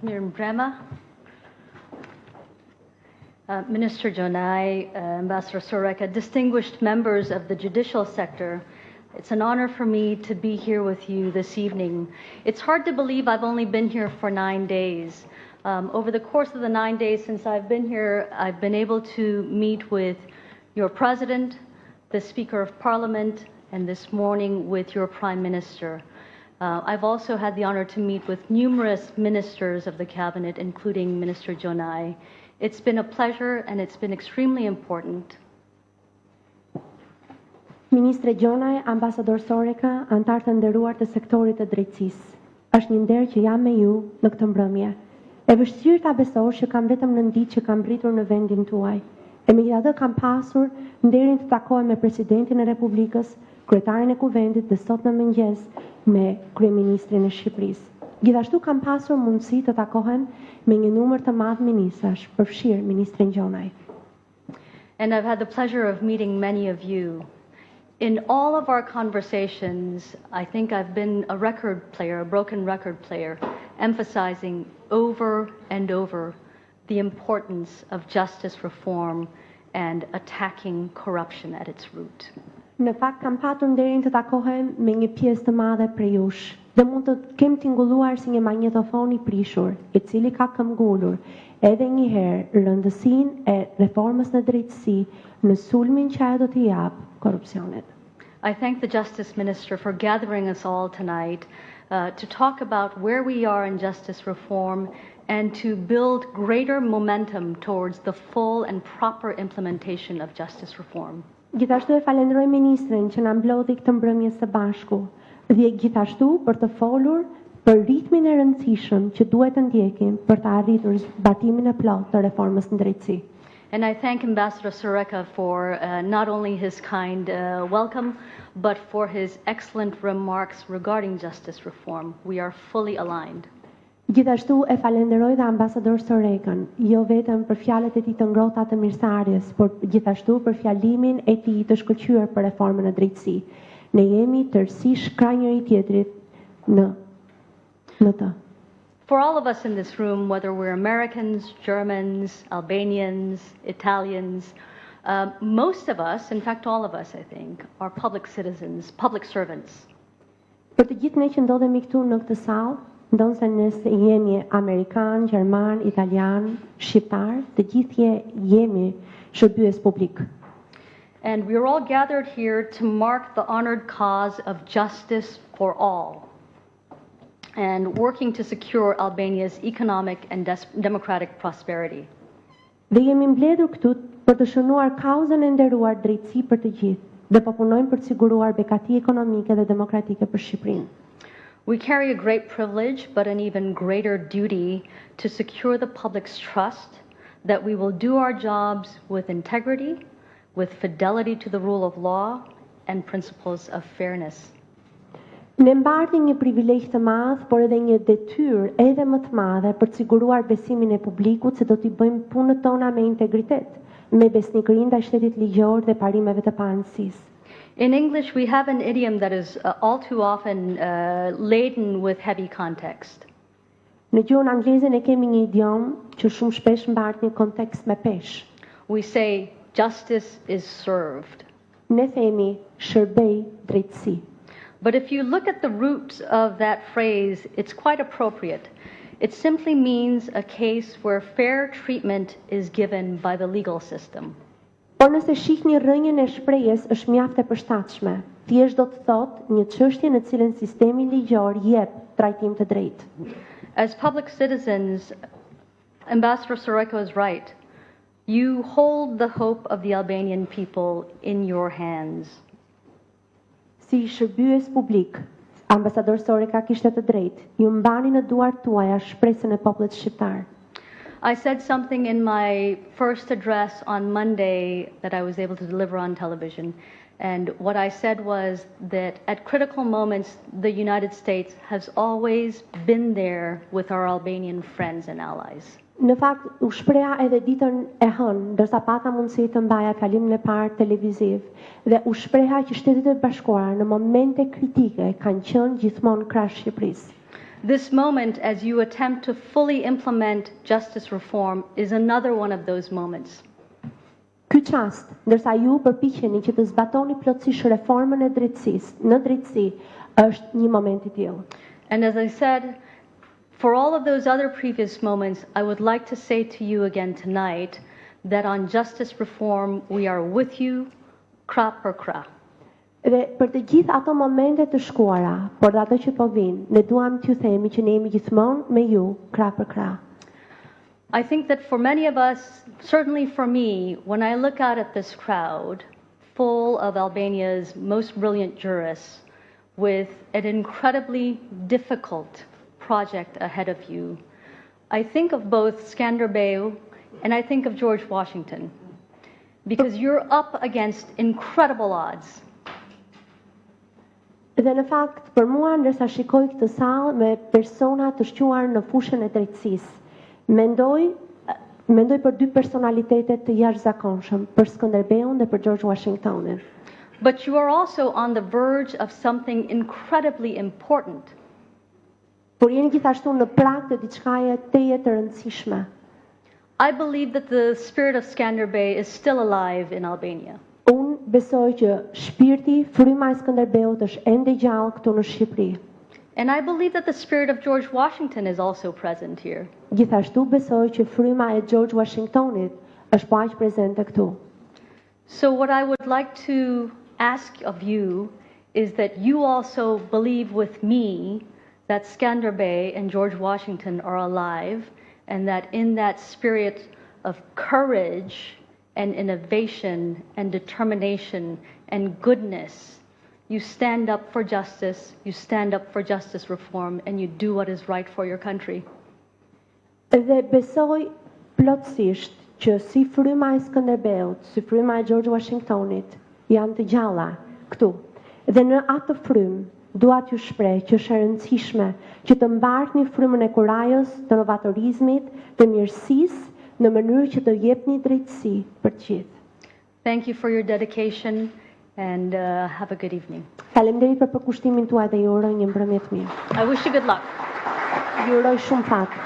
Mirëmbrëma. Minister Gjonaj, Ambassador Soreka, distinguished members of the judicial sector, it's an honor for me to be here with you this evening. It's hard to believe I've only been here for 9 days. Over the course of the 9 days since I've been here, I've been able to meet with your President, the Speaker of Parliament, and this morning with your Prime Minister. I've also had the honor to meet with numerous ministers of the Cabinet, including Minister Gjonaj. It's been a pleasure and it's been extremely important. Ministre Gjonaj, Ambasador Soreka, antar të nderuar të sektorit të drejtësisë. Është një nder që jam me ju në këtë mbrëmje. E vështirë ta besosh që kam vetëm 9 ditë që kam rritur në vendin tuaj. E megjithatë kam pasur nderin të takohem me Presidentin e Republikës, Kryetarin e Kuvendit dhe sot në mëngjes me Kryeministrin e Shqipërisë. Gjithashtu kam pasur mundësi të takohem me një numër të madh ministrash, përfshirë Ministrin Gjonaj. And I've had the pleasure of meeting many of you. In all of our conversations, I think I've been a record player, a broken record player, emphasizing over and over the importance of justice reform and attacking corruption at its root. Në fakt kam patur nderin të takohem me një pjesë të madhe prej jush dhe mund të kem tingulluar si një magnetofon i prishur, i cili ka këmbgulur edhe një herë rëndësinë e reformës në drejtësi në sulmin që ajo do t'i jap korrupsionit. I thank the Justice Minister for gathering us all tonight to talk about where we are in justice reform and to build greater momentum towards the full and proper implementation of justice reform. Gjithashtu e falenderoj ministrin që na mblodhi këtë mbrëmje së bashku dhe gjithashtu për të folur për ritmin e rëndësishëm që duhet të ndjekim për të arritur zbatimin e plotë të reformës në drejtësi. And I thank Ambassador Soreka for not only his kind welcome, but for his excellent remarks regarding justice reform. We are fully aligned. Gjithashtu e falenderoj dhe Ambasador Sorekën, jo vetëm për fjalët e tij të ngrohta të mirësarjes, por gjithashtu për fjalimin e tij të shkëlqyer për reformën në drejtësi. Ne jemi tërësisht krah njëri tjetrit në të. For all of us in this room, whether we're Americans, Germans, Albanians, Italians, most of us, in fact all of us I think, are public citizens, public servants. Për të gjithë ne që ndodhemi këtu në këtë sallë, ndonse nëse jemi Amerikan, Gjerman, Italian, Shqiptar, të gjithë jemi shërbyes publik. And we are all gathered here to mark the honored cause of justice for all and working to secure Albania's economic and democratic prosperity. Dhe jemi mbledhur këtu për të shënuar kauzën e nderuar drejtësi për të gjithë dhe po punojmë për të siguruar bekati ekonomike dhe demokratike për Shqipërinë. We carry a great privilege, but an even greater duty to secure the public's trust that we will do our jobs with integrity, with fidelity to the rule of law, and principles of fairness. Ne mbardhi një privilegj të madh, por edhe një detyrë edhe më të madhe për të siguruar besimin e publikut se do t'i bëjmë punët tona me integritet, me besnikëri ndaj shtetit ligjor dhe parimeve të paanësisë. In English, we have an idiom that is all too often laden with heavy context. Në gjuhën angleze ne kemi një idiom që shumë shpesh mbart një kontekst me peshë. We say justice is served. Ne themi shërbej drejtësi. But if you look at the roots of that phrase, it's quite appropriate. It simply means a case where fair treatment is given by the legal system. Por nëse shihni rrënjën e shprehjes është mjaft e përshtatshme. Thjesht do të thotë një çështje në cilën sistemi ligjor jep trajtim të drejtë. As public citizens, Ambassador Soreka is right. You hold the hope of the Albanian people in your hands. Si shërbyes publik, Ambasador Soreka kishte të drejtë. Ju mbani në duart tuaja shpresën e popullit shqiptar. I said something in my first address on Monday that I was able to deliver on television. And what I said was that at critical moments, the United States has always been there with our Albanian friends and allies. Në fakt, u shpreha edhe ditën e hënë, ndërsa pata mundësi të mbaja fjalimin e parë televiziv, dhe u shpreha që Shtetet e Bashkuara në momente kritike kanë qenë gjithmonë krah Shqipërisë. This moment, as you attempt to fully implement justice reform, is another one of those moments. Ky çast, ndërsa ju përpiqeni që të zbatoni plotësisht reformën e drejtësisë në drejtësi, është një moment I tillë. And as I said, for all of those other previous moments, I would like to say to you again tonight that on justice reform, we are with you, krah për krah. Dhe për të gjithë ato momente të shkuara, por dhe ato që po vinë, ne duam t'ju themi që ne jemi gjithmonë me ju, krah për krah. I think that for many of us, certainly for me, when I look out at this crowd full of Albania's most brilliant jurists with an incredibly difficult project ahead of you, I think of both Skënderbeut and I think of Xhorxh Uashington, because you're up against incredible odds. Dhe në fakt, për mua, ndërsa shikoj këtë sallë me persona të shquar në fushën e drejtësisë, mendoj për dy personalitete të jashtëzakonshëm, për Skënderbeun dhe për Xhorxh Uashingtonin. But you are also on the verge of something incredibly important. Por jeni gjithashtu në prag të diçkaje teje të rëndësishme. I believe that the spirit of Skënderbeut is still alive in Albania. Unë besoj që shpirti, fryma e Skënderbeut është ende gjallë këtu në Shqipëri. And I believe that the spirit of Xhorxh Uashington is also present here. Gjithashtu besoj që fryma e Xhorxh Uashingtonit është po aq prezente këtu. So what I would like to ask of you is that you also believe with me that Skënderbeut and Xhorxh Uashington are alive, and that in that spirit of courage and innovation and determination and goodness, you stand up for justice, you stand up for justice reform, and you do what is right for your country. Dhe besoj plotësisht që si fryma e Skënderbeut, si fryma e Xhorxh Uashingtonit janë të gjalla këtu. Dhe në atë frymë dua t'ju shpreh që është e rëndësishme që të mbartni frymën e kurajës, të novatorizmit, të mirësisë në mënyrë që të jepni drejtësi për të gjithë. Thank you for your dedication and have a good evening. Faleminderit për përkushtimin tuaj dhe ju uroj një mbrëmje të mirë. I wish you good luck. Ju uroj shumë fat.